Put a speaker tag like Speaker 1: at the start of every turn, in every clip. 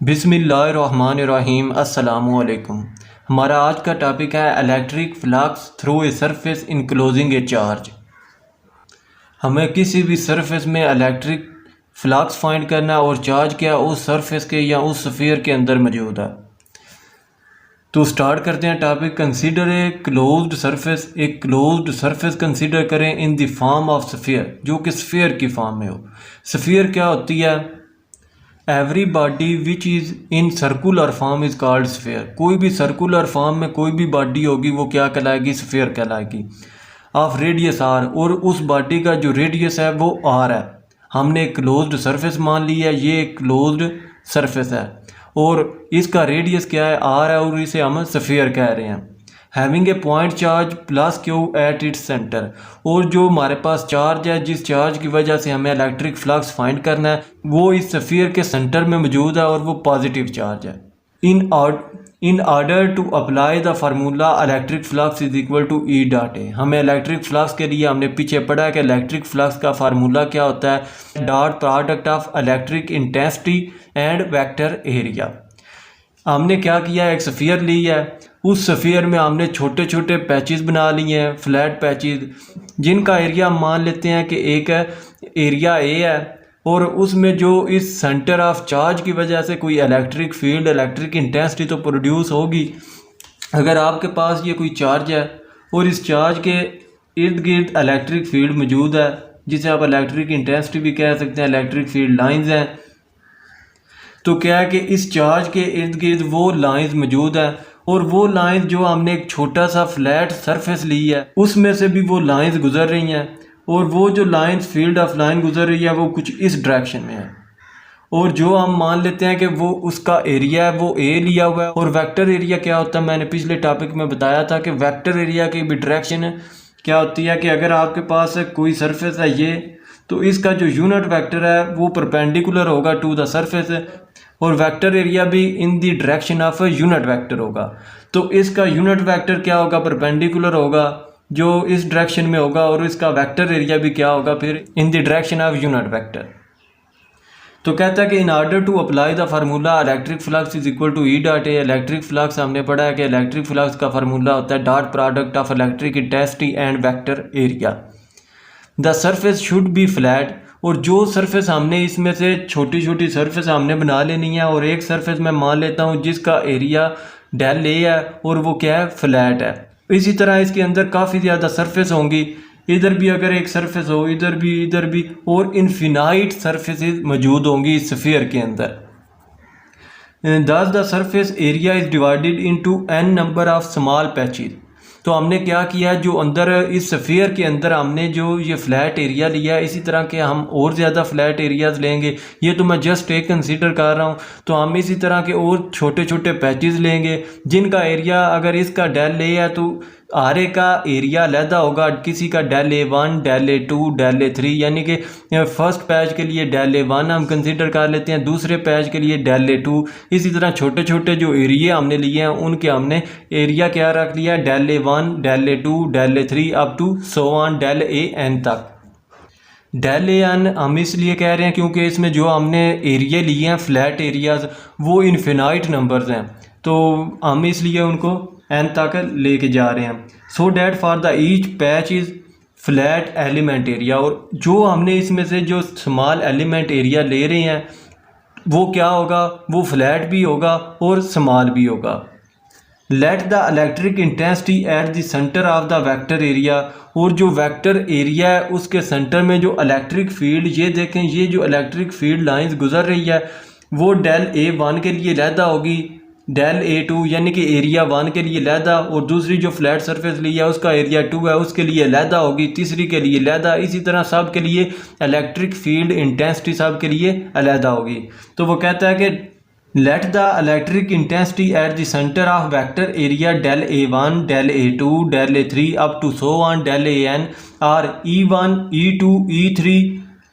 Speaker 1: बिस्मिल्लाहिर्रहमानिर्रहीम अस्सलामुअलैकुम। हमारा आज का टॉपिक है electric flux through a surface enclosing A charge. हमें किसी भी सरफेस में इलेक्ट्रिक फ्लक्स फाइंड करना है और चार्ज क्या उस सरफेस के या उस स्फीयर के अंदर मौजूद है। तो स्टार्ट करते हैं topic. Consider a closed surface. एक क्लोज्ड सरफेस कंसीडर करें in the form of sphere, जो कि स्फीयर की फॉर्म में हो। स्फीयर क्या होती है? Every body which is in circular form is called sphere. कोई भी सर्कुलर फॉर्म में कोई भी बॉडी होगी वो क्या कहलाएगी? स्फीयर कहलाएगी। ऑफ रेडियस आर, और उस बॉडी का जो रेडियस है वो आर है। हमने एक क्लोज्ड सरफेस मान ली है, ये एक क्लोज्ड सरफेस है और इसका रेडियस क्या है? आर है और इसे हम स्फीयर कह रहे हैं। Having a point charge plus Q at its centre, और जो हमारे पास चार्ज है, जिस चार्ज की वजह से हमें इलेक्ट्रिक फ्लक्स फाइंड करना है, वो इस स्फीयर के सेंटर में मौजूद है और वो पॉजिटिव चार्ज है। In order to apply the formula electric flux is equal to E dot A. हमें इलेक्ट्रिक फ्लक्स के लिए हमने पीछे पढ़ा है कि इलेक्ट्रिक फ्लक्स का फार्मूला क्या होता है? Dot product of electric intensity and vector area. हमने क्या किया? एक स्फीयर ली है, उस स्फीयर में हमने छोटे छोटे पैचेस बना लिए हैं, फ्लैट पैचेस, जिनका एरिया मान लेते हैं कि एक एरिया ए है, और उसमें जो इस सेंटर ऑफ चार्ज की वजह से कोई इलेक्ट्रिक फील्ड, इलेक्ट्रिक इंटेंसिटी तो प्रोड्यूस होगी। अगर आपके पास ये कोई चार्ज है और इस चार्ज के इर्द गिर्द इलेक्ट्रिक फील्ड मौजूद है, जिसे आप इलेक्ट्रिक इंटेंसिटी भी कह सकते हैं, इलेक्ट्रिक फील्ड लाइंस हैं, तो क्या है कि इस चार्ज के इर्द गिर्द वो लाइंस मौजूद है, और वो लाइंस जो हमने एक छोटा सा फ्लैट सरफेस ली है उसमें से भी वो लाइंस गुजर रही हैं, और वो जो लाइंस फील्ड ऑफ लाइन गुजर रही है वो कुछ इस डायरेक्शन में है, और जो हम मान लेते हैं कि वो उसका एरिया है वो ए लिया हुआ है। और वेक्टर एरिया क्या होता है? मैंने पिछले टॉपिक में बताया था कि वेक्टर एरिया की भी डायरेक्शन क्या होती है कि अगर आपके पास कोई सरफेस है ये, तो इसका जो यूनिट वेक्टर है वो परपेंडिकुलर होगा टू द सरफेस, और वेक्टर एरिया भी इन the direction of unit vector होगा। तो इसका यूनिट वेक्टर क्या होगा? परपेंडिकुलर होगा, जो इस डायरेक्शन में होगा, और इसका वेक्टर एरिया भी क्या होगा? फिर in the direction of unit vector. तो कहता है कि in order to apply the formula electric flux is equal to E dot A. Electric flux हमने पढ़ा है कि इलेक्ट्रिक फ्लक्स का फार्मूला होता है dot product of electric intensity and vector area. The surface should be flat, और जो surface हमने इसमें से छोटी छोटी सरफेस हमने बना लेनी है, और एक सरफेस मैं मान लेता हूँ जिसका एरिया डेल ए है और वो क्या है? फ्लैट है। इसी तरह इसके अंदर काफ़ी ज़्यादा सरफेस होंगी, इधर भी अगर एक सरफेस हो, इधर भी, और इनफिनाइट सरफेसेस मौजूद होंगी इस स्फीयर के अंदर। Thus the surface area is divided into N number of small patches. तो हमने क्या किया, जो अंदर इस स्फीयर के अंदर हमने जो ये फ्लैट एरिया लिया है, इसी तरह के हम और ज़्यादा फ्लैट एरियाज लेंगे। ये तो मैं जस्ट एक कंसीडर कर रहा हूँ। तो हम इसी तरह के और छोटे छोटे पैचेस लेंगे जिनका एरिया, अगर इसका डेल ए है तो आरे का एरिया अलहदा होगा, किसी का del A one, del A two, del A three, यानी कि फर्स्ट पैच के लिए डेल ए वन हम कंसीडर कर लेते हैं, दूसरे पैच के लिए डेल ए टू। इसी तरह छोटे छोटे जो एरिया हमने लिए हैं उनके हमने एरिया क्या रख लिया? Del A one, del A two, del A three, up to so on del A N तक। डेल ए एन हम इसलिए कह रहे हैं क्योंकि इसमें जो हमने एरिया लिए हैं फ्लैट एरियाज वो इनफिनाइट नंबर्स हैं, तो हम इसलिए उनको एन तक लेके जा रहे हैं। So that for the each patch is flat element area, और जो हमने इसमें से जो स्मॉल एलिमेंट एरिया ले रहे हैं वो क्या होगा? वो फ्लैट भी होगा और स्मॉल भी होगा। Late the electric intensity at the centre of the vector area, और जो वेक्टर एरिया है उसके सेंटर में जो इलेक्ट्रिक फील्ड, ये देखें, ये जो इलेक्ट्रिक फील्ड लाइंस गुजर रही है वो डेल ए वन के लिए लहदा होगी, डेल ए टू यानी कि एरिया वन के लिए लहदा, और दूसरी जो फ्लैट सरफेस ली है उसका एरिया टू है उसके लिए लहदा होगी, तीसरी के लिए लहदा। इसी तरह सब के लिए इलेक्ट्रिक फील्ड इंटेंसिटी सब के लिए अलहदा होगी। तो वो कहता है कि let the electric intensity at the centre of vector area del A one, del A two, del A three, up to so on del A N, are E one, E two, E three,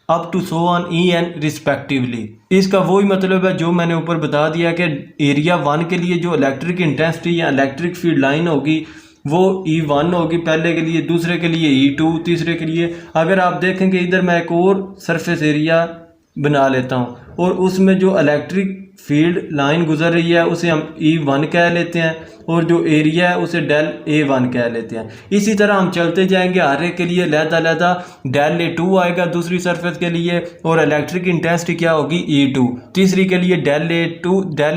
Speaker 1: up to so on E N respectively. इसका वही मतलब है जो मैंने ऊपर बता दिया कि एरिया वन के लिए जो इलेक्ट्रिक इंटेंसिटी या इलेक्ट्रिक फील्ड लाइन होगी वो ई वन होगी पहले के लिए, दूसरे के लिए ई टू, तीसरे के लिए। अगर आप देखेंगे इधर मैं एक और सरफेस एरिया बना लेता हूँ और उसमें जो इलेक्ट्रिक फील्ड लाइन गुजर रही है उसे हम E1 कह लेते हैं, और जो एरिया है उसे डेल A1 कह लेते हैं। इसी तरह हम चलते जाएंगे, हर एक के लिए लहदा डेल A2 आएगा दूसरी सरफेस के लिए, और इलेक्ट्रिक इंटेंसिटी क्या होगी E2। तीसरी के लिए डेल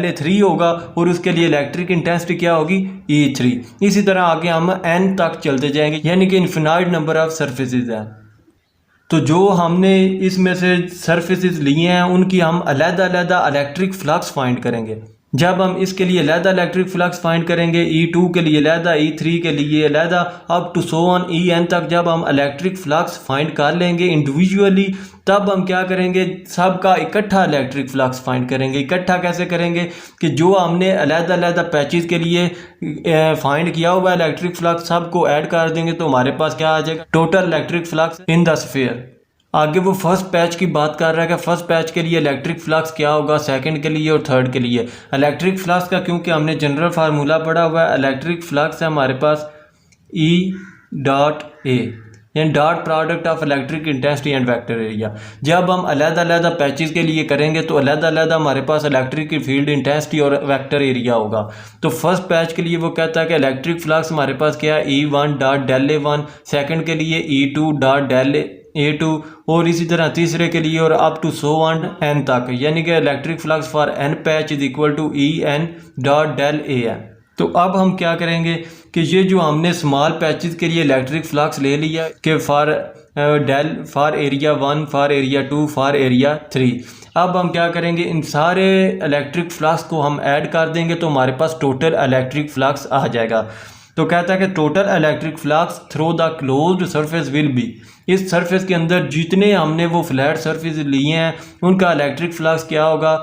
Speaker 1: A3 होगा, और उसके लिए इलेक्ट्रिक इंटेंसिटी क्या होगी E3। इसी तरह आगे हम n तक चलते जाएंगे, यानी कि इन्फिनाइट नंबर ऑफ सरफेसेस है। तो जो हमने इसमें से सरफेसेस लिए हैं उनकी हम अलग-अलग इलेक्ट्रिक फ्लक्स फाइंड करेंगे। जब हम इसके लिए अलग इलेक्ट्रिक फ्लक्स फाइंड करेंगे, E2 के लिए अलग, E3 के लिए अलग, up to so on En तक जब हम इलेक्ट्रिक फ्लक्स फाइंड कर लेंगे इंडिविजुअली, तब हम क्या करेंगे, सबका इकट्ठा इलेक्ट्रिक फ्लक्स फाइंड करेंगे। इकट्ठा कैसे करेंगे कि जो हमने अलग पैचेस के लिए फाइंड किया हुआ इलेक्ट्रिक फ्लक्स सबको ऐड कर देंगे, तो हमारे पास क्या आ जाएगा, total electric flux in the sphere. आगे वो फर्स्ट पैच की बात कर रहा है कि फर्स्ट पैच के लिए इलेक्ट्रिक फ्लक्स क्या होगा, सेकंड के लिए और थर्ड के लिए। इलेक्ट्रिक फ्लक्स का क्योंकि हमने जनरल फार्मूला पढ़ा हुआ है, इलेक्ट्रिक फ्लक्स है हमारे पास E डॉट A, यानी dot product of electric intensity and vector area. जब हम अलग पैचेस के लिए करेंगे तो अलग हमारे पास इलेक्ट्रिक की फील्ड इंटेंसिटी और वेक्टर एरिया होगा। तो फर्स्ट पैच के लिए वो कहता है कि इलेक्ट्रिक फ्लक्स हमारे पास क्या है, E1 dot del A1, second के लिए E2 डॉट डेल A2, और इसी तरह तीसरे के लिए और up to so on n तक, यानी कि electric flux for n patch is equal to En dot del An। तो अब हम क्या करेंगे कि ये जो हमने स्मॉल पैचेस के लिए इलेक्ट्रिक फ्लक्स ले लिया कि for area 1, for area 2, for area 3, अब हम क्या करेंगे, इन सारे इलेक्ट्रिक फ्लक्स को हम ऐड कर देंगे तो हमारे पास टोटल इलेक्ट्रिक फ्लक्स आ जाएगा। तो कहता है कि total electric flux through the closed surface will be, इस सरफेस के अंदर जितने हमने वो फ्लैट सरफेस लिए हैं उनका इलेक्ट्रिक फ्लक्स क्या होगा,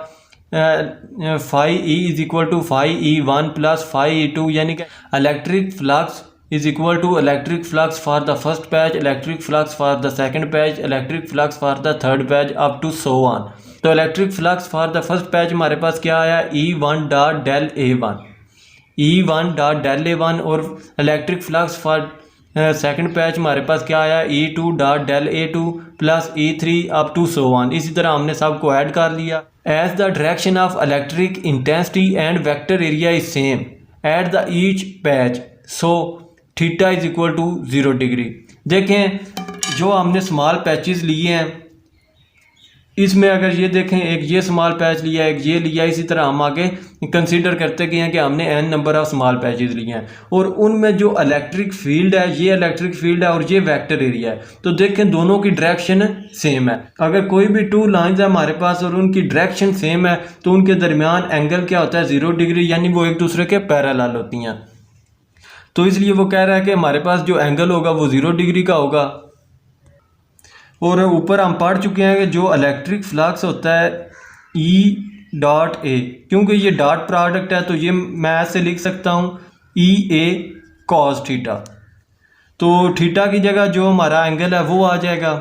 Speaker 1: phi E is equal to phi E1 plus phi E2, यानी कि electric flux is equal to electric flux for the first patch, electric flux for the second patch, electric flux for the third patch, up to so on. तो electric flux for the first patch हमारे पास क्या आया, E1 dot del A1, E1 dot del A1, और electric flux for second patch हमारे पास क्या आया, E2 dot del A2 plus E3 up to so on. इसी तरह हमने सबको ऐड कर लिया। As the direction of electric intensity and vector area is same at the each patch, so theta is equal to 0 degree. देखें जो हमने small patches लिए हैं इसमें अगर ये देखें, एक ये स्मॉल पैच लिया, एक ये लिया, इसी तरह हम आगे कंसीडर करते गए हैं कि हमने n number of small patches लिए हैं, और उनमें जो इलेक्ट्रिक फील्ड है, ये इलेक्ट्रिक फील्ड है और ये वेक्टर एरिया है। तो देखें दोनों की डायरेक्शन सेम है। अगर कोई भी टू लाइंस है हमारे पास और उनकी डायरेक्शन सेम है तो उनके दरमियान एंगल क्या होता है, 0 डिग्री, यानी वो एक दूसरे के पैरेलल होती हैं। तो इसलिए वो कह रहा है कि हमारे पास जो एंगल होगा वो 0 डिग्री का होगा। और ऊपर हम पढ़ चुके हैं कि जो इलेक्ट्रिक फ्लक्स होता है E डॉट A, क्योंकि ये डॉट प्रोडक्ट है तो ये मैं ऐसे लिख सकता हूँ EA कॉस थीटा। तो थीटा की जगह जो हमारा एंगल है वो आ जाएगा।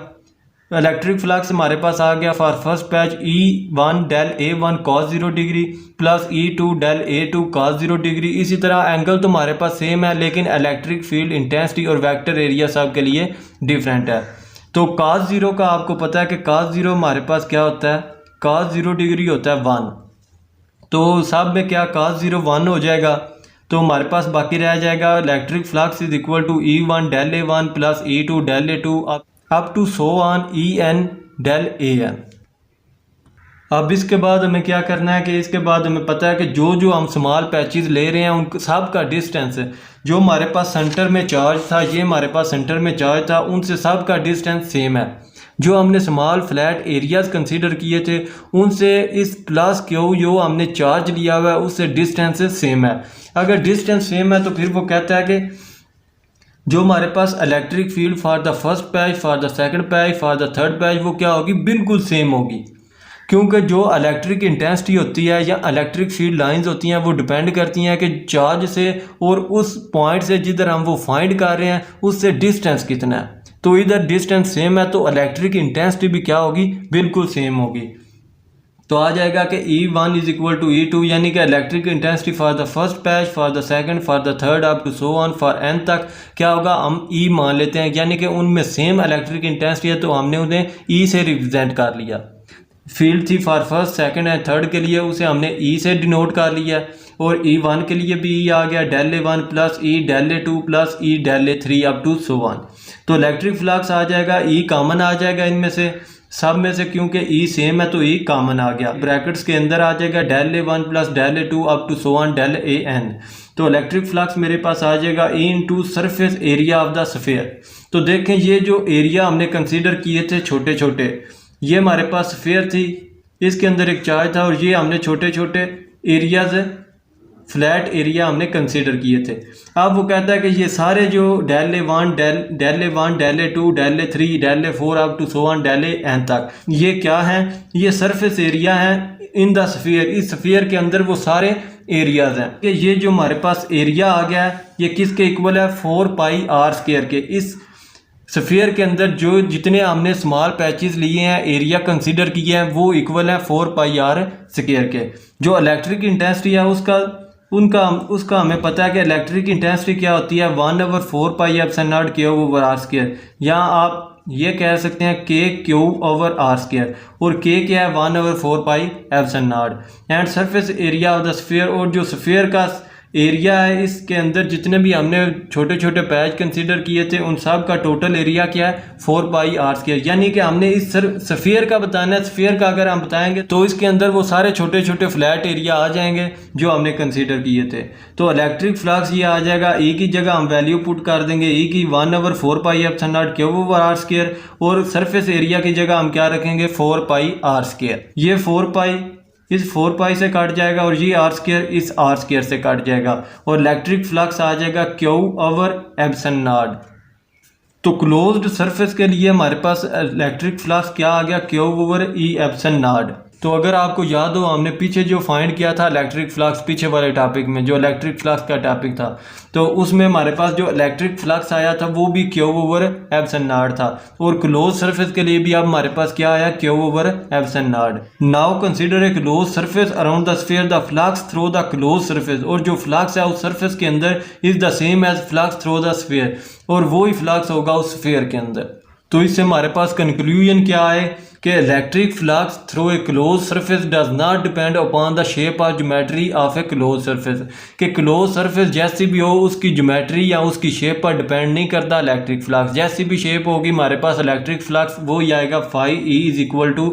Speaker 1: इलेक्ट्रिक फ्लक्स हमारे पास आ गया for first patch E1 del A1 cos 0 degree plus E2 del A2 cos 0 degree. इसी तरह एंगल तो हमारे पास सेम है, लेकिन इलेक्ट्रिक फील्ड इंटेंसिटी और वेक्टर एरिया सब के लिए डिफरेंट है। तो cos 0 का आपको पता है कि cos 0 हमारे पास क्या होता है, cos 0 डिग्री होता है 1। तो सब में क्या cos 0 1 हो जाएगा, तो हमारे पास बाकी रह जाएगा electric flux is equal to E1 del A1 plus E2 del A2 up to so on En del An। अब इसके बाद हमें क्या करना है कि इसके बाद हमें पता है कि जो हम स्मॉल पैचेस ले रहे हैं उन सब का डिस्टेंस है, जो हमारे पास सेंटर में चार्ज था, ये हमारे पास सेंटर में चार्ज था, उनसे सब का डिस्टेंस सेम है। जो हमने स्मॉल फ्लैट एरियाज कंसीडर किए थे उनसे इस प्लस क्यू जो हमने चार्ज लिया हुआ है उससे डिस्टेंस सेम है। अगर डिस्टेंस सेम है तो फिर वो कहता है कि जो हमारे पास electric field for the first patch, for the second patch, for the third patch वो क्या होगी, बिल्कुल सेम होगी। क्योंकि जो इलेक्ट्रिक इंटेंसिटी होती है या इलेक्ट्रिक फील्ड लाइंस होती हैं वो डिपेंड करती हैं कि चार्ज से और उस पॉइंट से जिधर हम वो फाइंड कर रहे हैं उससे डिस्टेंस कितना है। तो इधर डिस्टेंस सेम है तो इलेक्ट्रिक इंटेंसिटी भी क्या होगी, बिल्कुल सेम होगी। तो आ जाएगा कि E1 is equal to E2, यानी कि electric intensity for the first patch, for the second, for the third up to so on for n तक क्या होगा, हम E मान लेते हैं, यानी कि उनमें सेम इलेक्ट्रिक इंटेंसिटी है तो हमने उन्हें E से रिप्रेजेंट कर लिया। फील्ड थी for first second and third के लिए, उसे हमने ई से डिनोट कर लिया। और E1 के लिए भी ई आ गया, del A1 plus E del A2 plus E del A3 up to so on. तो इलेक्ट्रिक फ्लक्स आ जाएगा, ई कॉमन आ जाएगा इनमें से सब में से, क्योंकि ई सेम है तो ई कॉमन आ गया। ब्रैकेट्स के अंदर आ जाएगा del A1 plus del A2 up to so on del AN। तो इलेक्ट्रिक फ्लक्स मेरे पास आ जाएगा E into surface area of the sphere. तो देखें ये जो एरिया हमने कंसीडर किए थे छोटे छोटे, ये हमारे पास स्फीयर थी, इसके अंदर एक चार्ज था, और ये हमने छोटे छोटे एरियाज फ्लैट एरिया हमने कंसीडर किए थे। अब वो कहता है कि ये सारे जो del A1 del A2 del A3 del A4 up to so on del AN तक, ये क्या है, ये सरफेस एरिया है इन द स्फीयर। इस स्फीयर के अंदर वो सारे एरियाज हैं कि ये जो हमारे पास एरिया आ गया है ये किसके इक्वल है, 4 पाई r स्क्वायर के। इस स्फीयर के अंदर जो जितने हमने स्मॉल पैचेस लिए हैं, एरिया कंसीडर किया है, वो इक्वल है 4 पाई r स्क्वायर के। जो इलेक्ट्रिक इंटेंसिटी है उसका हमें पता है कि इलेक्ट्रिक इंटेंसिटी क्या होती है, 1/4 pi epsilon not Q over r square, या आप ये कह सकते हैं K Q over r square, और K क्या है 1/4 pi epsilon not. And surface area of the sphere, और जो स्फीयर का एरिया है इसके अंदर जितने भी हमने छोटे छोटे पैच कंसीडर किए थे उन सब का टोटल एरिया क्या है, 4 पाई r स्क्वायर। यानी कि हमने इस स्फीयर का बताना है। स्फीयर का अगर हम बताएंगे तो इसके अंदर वो सारे छोटे छोटे फ्लैट एरिया आ जाएंगे जो हमने कंसीडर किए थे। तो इलेक्ट्रिक फ्लक्स ये आ जाएगा, ई की जगह हम वैल्यू पुट कर देंगे ई की 1/4 pi epsilon not Q over r square, और सरफेस एरिया की जगह हम क्या रखेंगे, 4 पाई r स्क्वायर। ये 4 पाई इस 4 पाई से कट जाएगा, और ये r स्क्वायर इस r स्क्वायर से कट जाएगा, और इलेक्ट्रिक फ्लक्स आ जाएगा Q ओवर एप्सिलॉन नॉट। तो क्लोज्ड सरफेस के लिए हमारे पास इलेक्ट्रिक फ्लक्स क्या आ गया, Q over E epsilon not. तो अगर आपको याद हो हमने पीछे जो फाइंड किया था इलेक्ट्रिक फ्लक्स, पीछे वाले टॉपिक में जो इलेक्ट्रिक फ्लक्स का टॉपिक था, तो उसमें हमारे पास जो इलेक्ट्रिक फ्लक्स आया था वो भी Q ओवर एप्सिलॉन नॉट था, और क्लोज सरफेस के लिए भी अब हमारे पास क्या आया, Q over epsilon naught. Now consider a close surface around the sphere, the flux through the close surface, और जो फ्लक्स है उस सरफेस के अंदर is the same as flux through the sphere, और वो ही फ्लक्स होगा उस स्फीयर के अंदर। तो इससे हमारे पास कंक्लूजन क्या है कि electric flux through a close surface does not depend upon the shape और geometry of a close surface, कि क्लोज सरफेस जैसी भी हो उसकी ज्योमेट्री या उसकी शेप पर डिपेंड नहीं करता इलेक्ट्रिक फ्लक्स। जैसी भी शेप होगी हमारे पास इलेक्ट्रिक फ्लक्स वो ही आएगा, phi E is equal to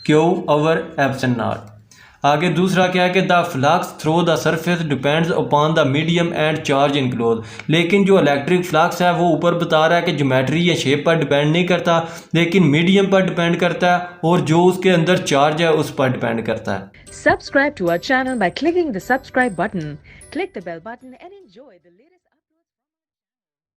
Speaker 1: Q over epsilon naught. आगे दूसरा क्या है कि the flux through the surface depends upon the medium and charge enclose, लेकिन जो इलेक्ट्रिक फ्लक्स है वो ऊपर बता रहा है कि ज्योमेट्री या शेप पर डिपेंड नहीं करता, लेकिन मीडियम पर डिपेंड करता है, और जो उसके अंदर चार्ज है उस पर डिपेंड करता है।
Speaker 2: Subscribe to our channel by clicking the subscribe button. Click the bell button and enjoy the latest